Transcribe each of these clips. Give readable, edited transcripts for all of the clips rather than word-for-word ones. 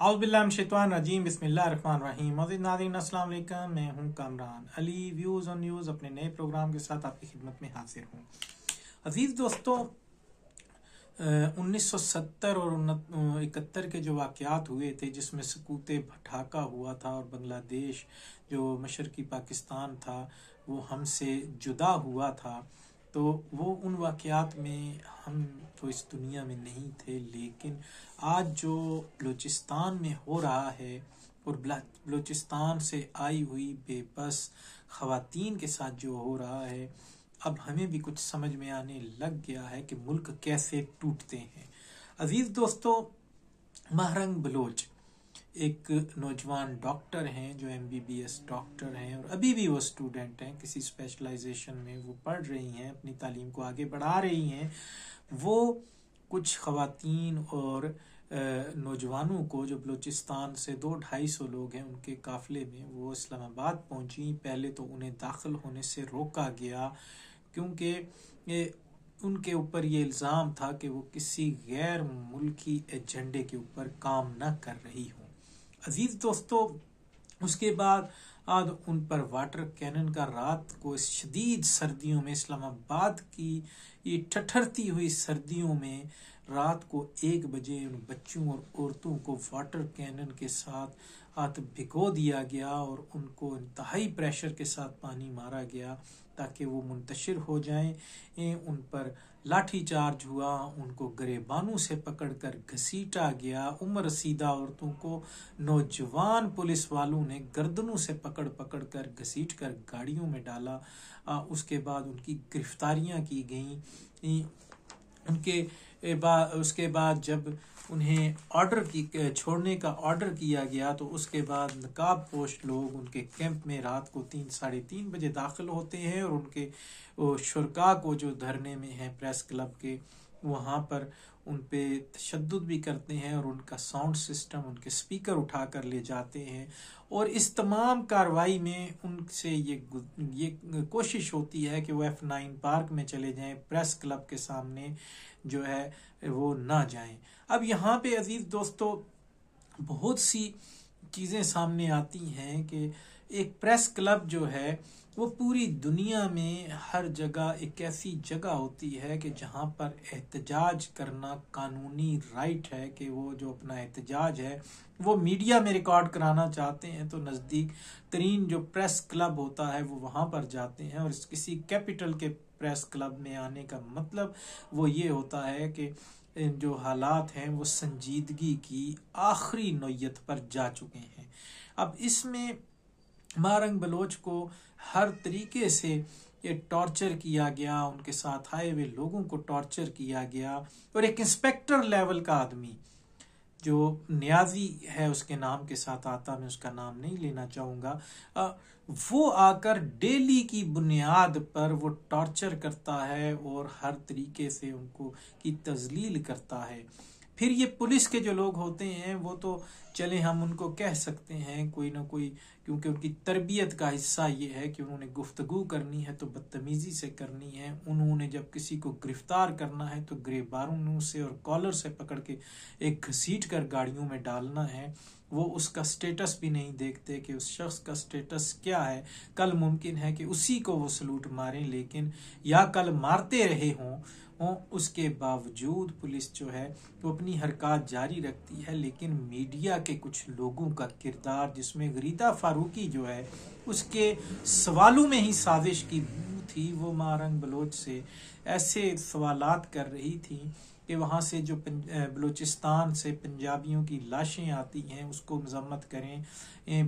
औज़ुबिल्लाहिमिनश्शैतानिर्रजीम बिस्मिल्लाहिर्रहमानिर्रहीम। मज़ीद नाज़रीन अस्सलाम वालेकुम, मैं हूँ Kamran Ali. Views on news अपने नए प्रोग्राम के साथ आपकी खिदमत में हाजिर हूँ। अजीज़ दोस्तों, 1970 और 71 के जो वाक़यात हुए थे, जिसमें सकूत ढाका हुआ था और बांग्लादेश जो मशरक़ी पाकिस्तान था वो हमसे जुदा हुआ था, तो वो उन वाक़यात में हम तो इस दुनिया में नहीं थे। लेकिन आज जो बलूचिस्तान में हो रहा है और बलूचिस्तान से आई हुई बेबस ख़वातीन के साथ जो हो रहा है, अब हमें भी कुछ समझ में आने लग गया है कि मुल्क कैसे टूटते हैं। अजीज़ दोस्तों, महरंग बलोच एक नौजवान डॉक्टर हैं जो MBBS डॉक्टर हैं और अभी भी वो स्टूडेंट हैं, किसी स्पेशलाइजेशन में वो पढ़ रही हैं, अपनी तालीम को आगे बढ़ा रही हैं। वो कुछ ख़वातीन और नौजवानों को, जो बलूचिस्तान से 200-250 लोग हैं, उनके काफ़िले में वो इस्लामाबाद पहुंची। पहले तो उन्हें दाखिल होने से रोका गया क्योंकि उनके ऊपर ये इल्ज़ाम था कि वो किसी गैर मुल्की एजेंडे के ऊपर काम न कर रही हूँ। अजीज़ दोस्तों, उसके बाद आज उन पर वाटर कैनन का रात को इस शदीद सर्दियों में, इस्लामाबाद की ये ठठरती हुई सर्दियों में रात को 1 बजे उन बच्चों और औरतों को वाटर कैनन के साथ हाथ भिगो दिया गया और उनको इंतहाई प्रेशर के साथ पानी मारा गया ताकि वो मुंतशिर हो जाएं। उन पर लाठी चार्ज हुआ, उनको गरेबानों से पकड़कर घसीटा गया। उम्र रसीदा औरतों को नौजवान पुलिस वालों ने गर्दनों से पकड़ पकड़ कर घसीट कर गाड़ियों में डाला। उसके बाद उनकी गिरफ्तारियां की गईं। उसके बाद जब उन्हें छोड़ने का ऑर्डर किया गया तो उसके बाद नकाब पोश लोग उनके कैंप में रात को 3-3:30 बजे दाखिल होते हैं और उनके शुरका को जो धरने में हैं प्रेस क्लब के, वहाँ पर उन पे तशद्दुद भी करते हैं और उनका साउंड सिस्टम, उनके स्पीकर उठा कर ले जाते हैं। और इस तमाम कार्रवाई में उनसे ये कोशिश होती है कि वो F9 पार्क में चले जाएं, प्रेस क्लब के सामने जो है वो ना जाएं। अब यहाँ पे अजीज दोस्तों बहुत सी चीज़ें सामने आती हैं कि एक प्रेस क्लब जो है वो पूरी दुनिया में हर जगह एक ऐसी जगह होती है कि जहाँ पर एहतजाज करना कानूनी राइट है, कि वो जो अपना एहतजाज है वो मीडिया में रिकॉर्ड कराना चाहते हैं तो नज़दीक तरीन जो प्रेस क्लब होता है वो वहाँ पर जाते हैं। और किसी कैपिटल के प्रेस क्लब में आने का मतलब वो ये होता है कि जो हालात हैं वो संजीदगी की आखिरी नौयत पर जा चुके हैं। अब इसमें महरंग बलोच को हर तरीके से ये टॉर्चर किया गया, उनके साथ आए हुए लोगों को टॉर्चर किया गया। और एक इंस्पेक्टर लेवल का आदमी जो न्याजी है उसके नाम के साथ आता, मैं उसका नाम नहीं लेना चाहूँगा, वो आकर डेली की बुनियाद पर वो टॉर्चर करता है और हर तरीके से उनको की तजलील करता है। फिर ये पुलिस के जो लोग होते हैं वो तो चले हम उनको कह सकते हैं कोई ना कोई, क्योंकि उनकी तरबियत का हिस्सा ये है कि उन्होंने गुफ्तगू करनी है तो बदतमीजी से करनी है। उन्होंने जब किसी को गिरफ्तार करना है तो गिरबारों से और कॉलर से पकड़ के एक घसीट कर गाड़ियों में डालना है। वो उसका स्टेटस भी नहीं देखते कि उस शख्स का स्टेटस क्या है। कल मुमकिन है कि उसी को वो सलूट मारें, लेकिन या कल मारते रहे हों, उसके बावजूद पुलिस जो है वो अपनी हरकत जारी रखती है। लेकिन मीडिया के कुछ लोगों का किरदार, जिसमें गरीदा फारूकी जो है उसके सवालों में ही साजिश की बू थी, वो महरंग बलोच से ऐसे सवालात कर रही थी कि वहाँ से जो बलूचिस्तान से पंजाबियों की लाशें आती हैं उसको मजम्मत करें,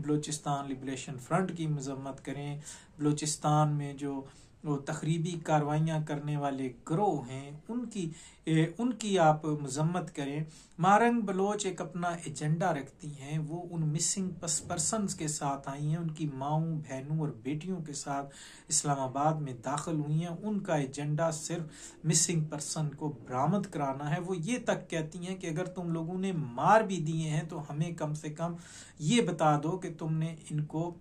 बलूचिस्तान लिबरेशन फ्रंट की मजम्मत करें, बलूचिस्तान में जो वो तखरीबी कार्रवाइयाँ करने वाले गिरोह हैं उनकी आप मजम्मत करें। महरंग बलोच एक अपना एजेंडा रखती हैं, वो उन मिसिंग पर्सन्स के साथ आई हैं, उनकी माओं बहनों और बेटियों के साथ इस्लामाबाद में दाखिल हुई हैं। उनका एजेंडा सिर्फ मिसिंग पर्सन को बरामद कराना है। वो ये तक कहती हैं कि अगर तुम लोगों ने मार भी दिए हैं तो हमें कम से कम ये बता दो कि तुमने इनको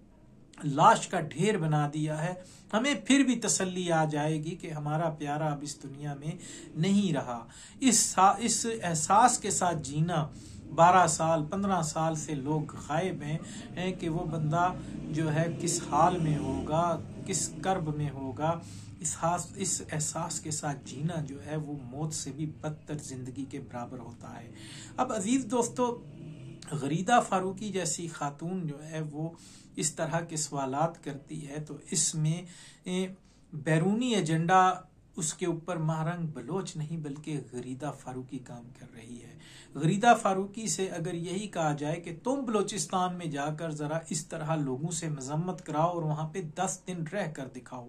लाश का ढेर बना दिया है, हमें फिर भी तसल्ली आ जाएगी कि हमारा प्यारा अब इस दुनिया में नहीं रहा। इस एहसास के साथ जीना 12 साल 15 साल से लोग गायब हैं कि वो बंदा जो है किस हाल में होगा, किस कर्ब में होगा। इस एहसास के साथ जीना जो है वो मौत से भी बदतर जिंदगी के बराबर होता है। अब अजीज दोस्तों, गरीदा फारूकी जैसी खातून जो है वो इस तरह के सवालात करती है, तो इसमें बैरूनी एजेंडा उसके ऊपर महारंग बलोच नहीं बल्कि गरीदा फारूकी काम कर रही है। गरीदा फारूकी से अगर यही कहा जाए कि तुम बलोचिस्तान में जाकर जरा इस तरह लोगों से मजम्मत कराओ और वहां पे 10 दिन रह कर दिखाओ।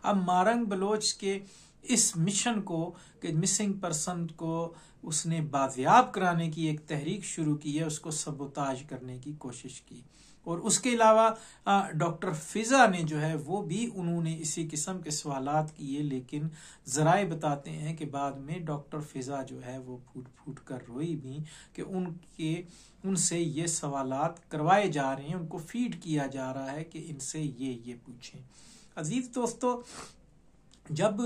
अब महारंग बलोच के इस मिशन को कि मिसिंग पर्सन को उसने बाजियाब कराने की एक तहरीक शुरू की है, उसको सबोताज करने की कोशिश की। और उसके अलावा डॉक्टर फिजा ने जो है वो भी उन्होंने इसी किस्म के सवालात किए, लेकिन जराए बताते हैं कि बाद में डॉक्टर फिजा जो है वो फूट फूट कर रोई भी कि उनसे ये सवालात करवाए जा रहे हैं, उनको फीड किया जा रहा है कि इनसे ये पूछें। अजीज दोस्तों, जब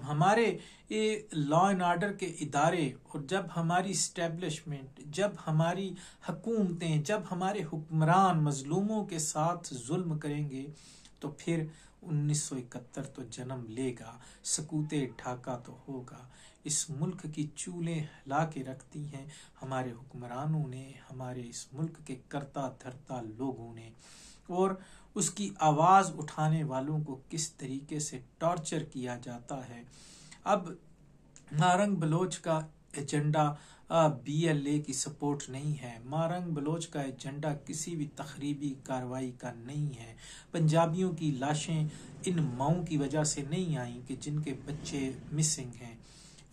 हमारे ये लॉ एंड ऑर्डर के इदारे और जब हमारी इस्टेब्लिशमेंट, जब हमारी हुकूमतें, जब हमारे हुक्मरान मजलूमों के साथ जुल्म करेंगे तो फिर 1971 तो जन्म लेगा, सकूते ढाका तो होगा। इस मुल्क की चूलें हिला के रखती हैं हमारे हुक्मरानों ने, हमारे इस मुल्क के करता धरता लोगों ने, और उसकी आवाज उठाने वालों को किस तरीके से टॉर्चर किया जाता है। अब नारंग बलोच का एजेंडा BLA की सपोर्ट नहीं है। नारंग बलोच का एजेंडा किसी भी तखरीबी कार्रवाई का नहीं है। पंजाबियों की लाशें इन माओं की वजह से नहीं आई कि जिनके बच्चे मिसिंग हैं,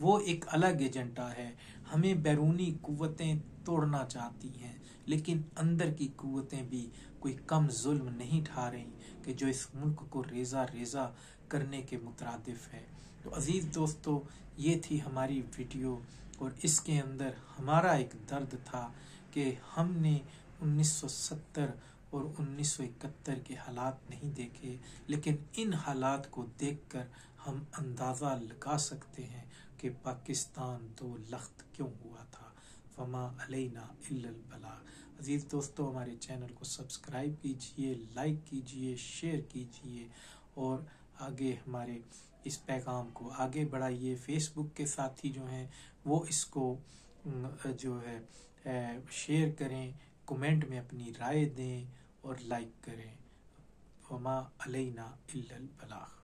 वो एक अलग एजेंडा है। हमें बैरूनी कुव्वतें तोड़ना चाहती हैं, लेकिन अंदर की कुव्वतें भी कोई कम जुल्म नहीं ठा रही कि जो इस मुल्क को रेजा रेजा करने के मुतरादिफ है। तो अजीज दोस्तों, ये थी हमारी वीडियो और इसके अंदर हमारा एक दर्द था कि हमने 1970 और 1971 के हालात नहीं देखे, लेकिन इन हालात को देखकर हम अंदाज़ा लगा सकते हैं कि पाकिस्तान दो लख्त क्यों हुआ था। फमा अलैना इल्लल बलाग। अजीज दोस्तों, हमारे चैनल को सब्सक्राइब कीजिए, लाइक कीजिए, शेयर कीजिए और आगे हमारे इस पैगाम को आगे बढ़ाइए। फेसबुक के साथी जो हैं वो इसको जो है शेयर करें, कमेंट में अपनी राय दें और लाइक करें। वमा अलैना इल्लल बलाग।